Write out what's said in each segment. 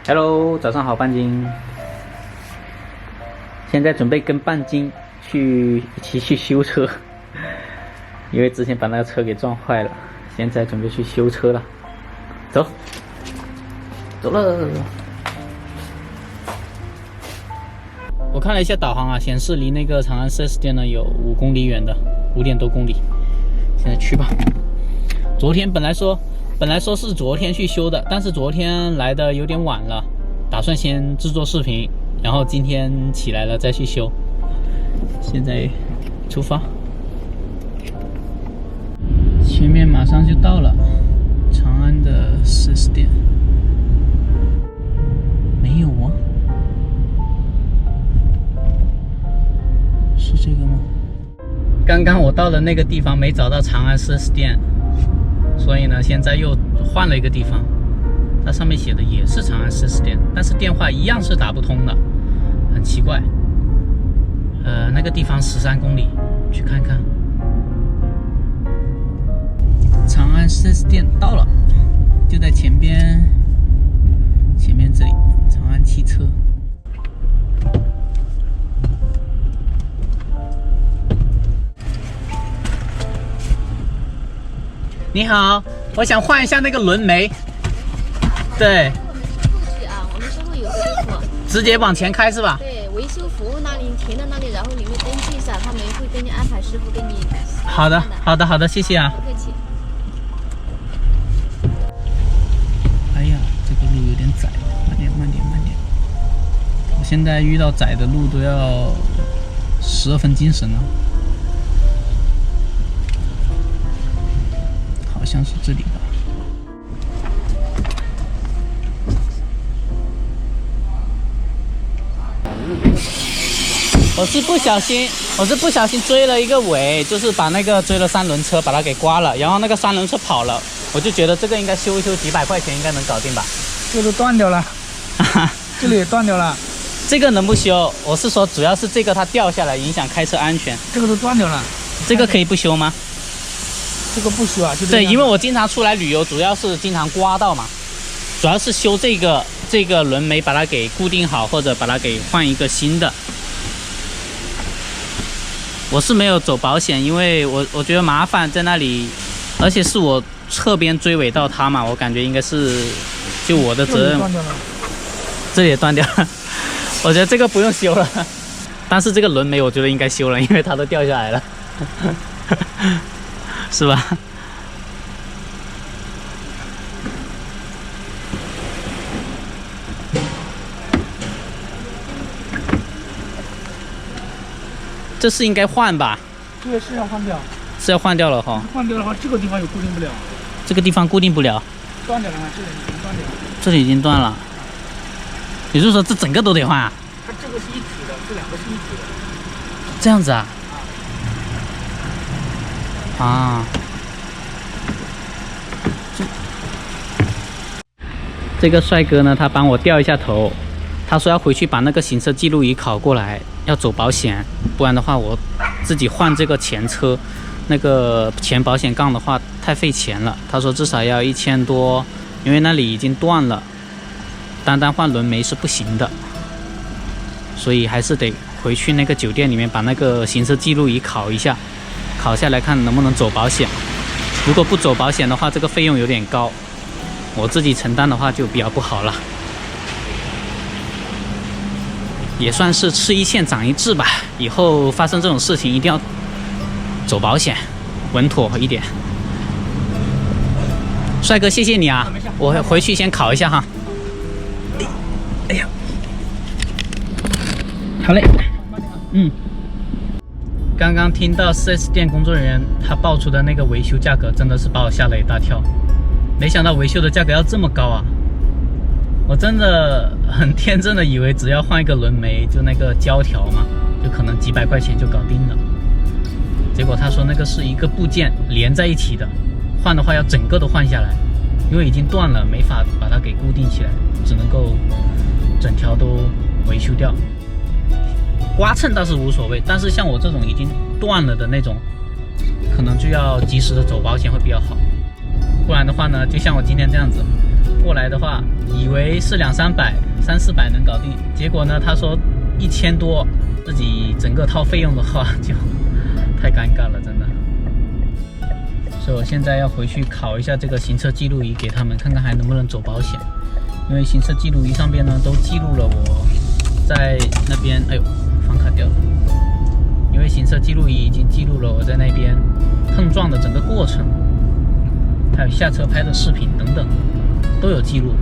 Hello， 早上好，半斤。现在准备跟半斤一起去修车，因为之前把那个车给撞坏了，现在准备去修车了。走了。我看了一下导航啊，显示离那个长安 4S 店呢有5公里远的，5点多公里。现在去吧。昨天本来说是昨天去修的，但是昨天来的有点晚了，打算先制作视频，然后今天起来了再去修。现在出发，前面马上就到了长安的 4S 店。没有啊，是这个吗？刚刚我到的那个地方没找到长安 4S 店，所以呢现在又换了一个地方，它上面写的也是长安 4S 店，但是电话一样是打不通的，很奇怪。那个地方13公里，去看看。长安 4S 店到了，就在前面这里，长安汽车。你好，我想换一下那个轮眉。对。过去啊，我们是会有师傅。直接往前开是吧？对，维修服务那里停在那里，然后你会登记一下，他们会给你安排师傅给你。好的，谢谢啊。不客气。哎呀，这个路有点窄，慢点。我现在遇到窄的路都要12分精神了。好像是这里吧。我是不小心追了一个尾，就是把那个追了3轮车，把它给刮了，然后那个3轮车跑了，我就觉得这个应该修一修，几百块钱应该能搞定吧。这都断掉了，这里也断掉了。这个能不修？我是说，主要是这个它掉下来影响开车安全。这个都断掉了，这个可以不修吗？这个不修啊，就对，因为我经常出来旅游，主要是经常刮到嘛，主要是修这个轮眉，把它给固定好，或者把它给换一个新的。我是没有走保险，因为我觉得麻烦在那里，而且是我侧边追尾到它嘛，我感觉应该是就我的责任。这里也断掉了，我觉得这个不用修了，但是这个轮眉我觉得应该修了，因为它都掉下来了，是吧？这是应该换吧？对，是要换掉。是要换掉了哈。换掉的话，这个地方也固定不了。这个地方固定不了。断掉了，这里已经断掉了。这里已经断了。也就是说，这整个都得换啊？它这个是一体的，这2个是一体的。这样子啊？啊。这个帅哥呢，他帮我掉一下头，他说要回去把那个行车记录仪拷过来，要走保险，不然的话我自己换这个前车那个前保险杠的话太费钱了。他说至少要1000多，因为那里已经断了，单换轮眉是不行的，所以还是得回去那个酒店里面把那个行车记录仪拷一下，拷下来看能不能走保险。如果不走保险的话，这个费用有点高，我自己承担的话就比较不好了。也算是吃一堑长一智吧，以后发生这种事情一定要走保险，稳妥一点。帅哥，谢谢你啊，我回去先考一下哈。哎呀，好嘞，刚刚听到 4S 店工作人员他报出的那个维修价格，真的是把我吓了一大跳，没想到维修的价格要这么高啊！我真的很天真的以为只要换一个轮眉，就那个胶条嘛，就可能几百块钱就搞定了。结果他说那个是一个部件连在一起的，换的话要整个都换下来，因为已经断了，没法把它给固定起来，只能够整条都维修掉。刮蹭倒是无所谓，但是像我这种已经断了的那种，可能就要及时的走保险会比较好。不然的话呢，就像我今天这样子，过来的话，以为是200-300、300-400能搞定，结果呢，他说1000多，自己整个套费用的话就太尴尬了，真的。所以我现在要回去考一下这个行车记录仪给他们，看看还能不能走保险。因为行车记录仪上边呢都记录了我在那边，哎呦，房卡掉了。因为行车记录仪已经记录了我在那边碰撞的整个过程，还有下车拍的视频等等都有记录。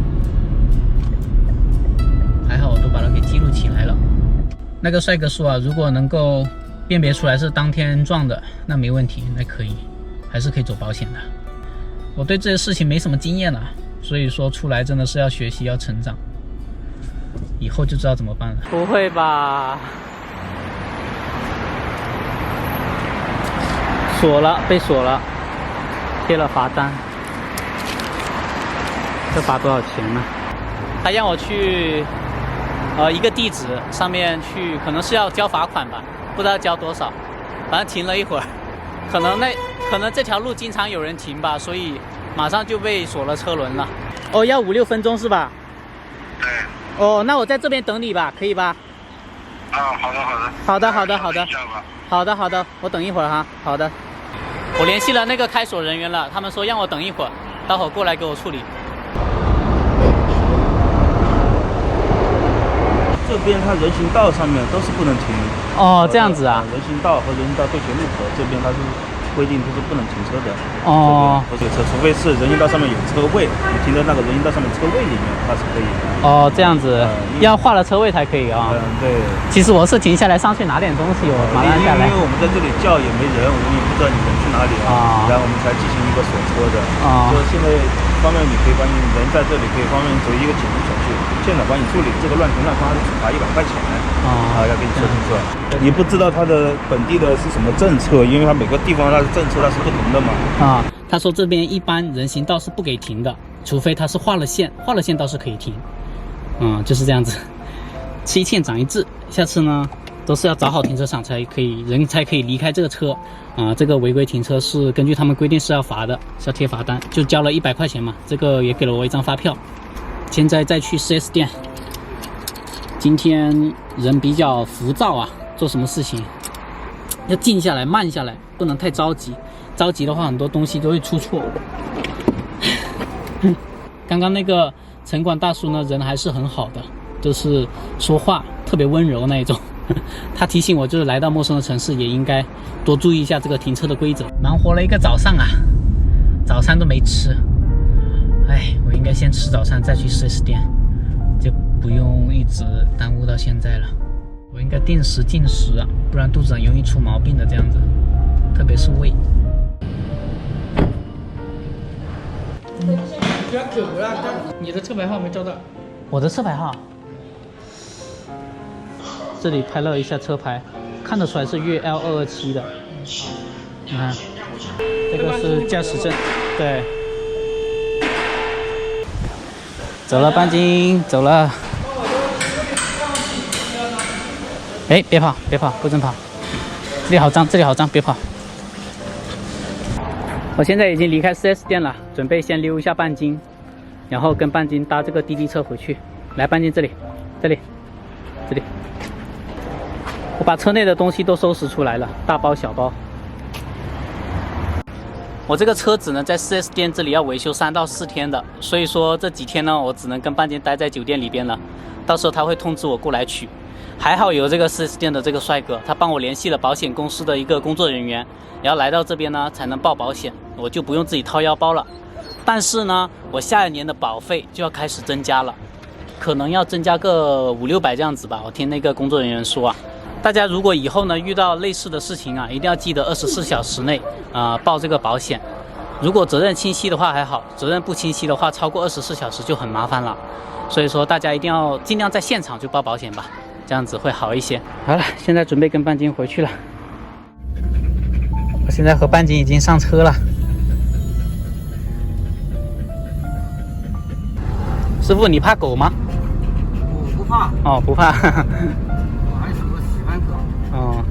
还好我都把它给记录起来了。那个帅哥说啊，如果能够辨别出来是当天撞的，那没问题，那可以，还是可以走保险的。我对这些事情没什么经验了，所以说出来真的是要学习，要成长，以后就知道怎么办了。不会吧？锁了，被锁了，贴了罚单。这罚多少钱呢？他让我去一个地址上面去，可能是要交罚款吧，不知道交多少。反正停了一会儿，可能这条路经常有人停吧，所以马上就被锁了车轮了。哦，要5-6分钟是吧？对。哦，那我在这边等你吧，可以吧？啊，好的。好的，我等一会儿哈。好的，我联系了那个开锁人员了，他们说让我等一会儿，待会儿过来给我处理。这边它人行道上面都是不能停。哦，这样子啊。人行道和人行道对学路口这边它是规定都是不能停车的。哦。不是车，除非是人行道上面有车位，你停在那个人行道上面车位里面，它是可以的。哦，这样子，要画了车位才可以啊。对。其实我是停下来上去拿点东西，我马上下来。因为我们在这里叫也没人，我们也不知道你人去哪里啊，然后我们才进行一个锁车的。啊。就是现在方面你可以把你人在这里可以方便走一个紧急手续，现场帮你处理这个乱停乱放，处罚100块钱。要给你说清楚。你不知道他的本地的是什么政策，因为他每个地方它的政策它是不同的嘛。他说这边一般人行道是不给停的，除非他是画了线倒是可以停。就是这样子，吃一堑长一智，下次呢都是要找好停车场才可以，人才可以离开这个车。这个违规停车是根据他们规定是要罚的，是要贴罚单，就交了100块钱嘛，这个也给了我一张发票。现在再去 4S 店。今天人比较浮躁啊，做什么事情要静下来慢下来，不能太着急，着急的话很多东西都会出错。刚刚那个城管大叔呢，人还是很好的，就是说话特别温柔那一种。他提醒我，就是来到陌生的城市也应该多注意一下这个停车的规则。忙活了一个早上啊，早餐都没吃。我应该先吃早餐再去 4S 店，就不用一直耽误到现在了。我应该定时进食啊，不然肚子很容易出毛病的这样子，特别是胃。你的车牌号没照到。我的车牌号，这里拍了一下车牌，看得出来是粤 L227的。你看，这个是驾驶证，对。走了，半斤，走了。别跑，不准跑！这里好脏，别跑。我现在已经离开 4S 店了，准备先溜一下半斤，然后跟半斤搭这个滴滴车回去。来，半斤这里。我把车内的东西都收拾出来了，大包小包。我这个车子呢，在 4S 店这里要维修3到4天的，所以说这几天呢，我只能跟半斤待在酒店里边了。到时候他会通知我过来取。还好有这个 4S 店的这个帅哥，他帮我联系了保险公司的一个工作人员，然后来到这边呢才能报保险，我就不用自己掏腰包了。但是呢，我下一年的保费就要开始增加了，可能要增加个500-600这样子吧。我听那个工作人员说啊。大家如果以后呢遇到类似的事情啊，一定要记得24小时内报这个保险。如果责任清晰的话还好，责任不清晰的话，超过24小时就很麻烦了。所以说大家一定要尽量在现场就报保险吧，这样子会好一些。好了，现在准备跟半斤回去了。我现在和半斤已经上车了。师傅，你怕狗吗？我不怕。哦，不怕。哦，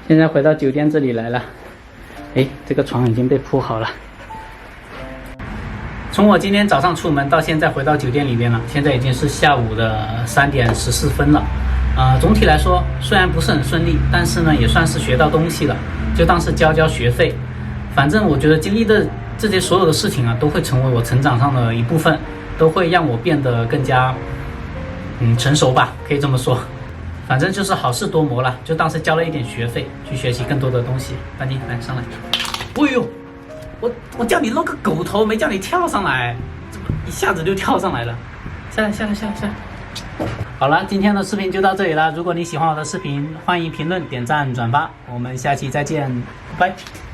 现在回到酒店这里来了，哎，这个床已经被铺好了。从我今天早上出门到现在回到酒店里边了，现在已经是下午的3点14分了。总体来说虽然不是很顺利，但是呢也算是学到东西了，就当是交学费。反正我觉得经历的这些所有的事情啊，都会成为我成长上的一部分，都会让我变得更加成熟吧，可以这么说。反正就是好事多磨了，就当是交了一点学费，去学习更多的东西。班尼，来上来。哎呦，我叫你露个狗头，没叫你跳上来，怎么一下子就跳上来了？下来。好了，今天的视频就到这里了。如果你喜欢我的视频，欢迎评论、点赞、转发。我们下期再见，拜拜。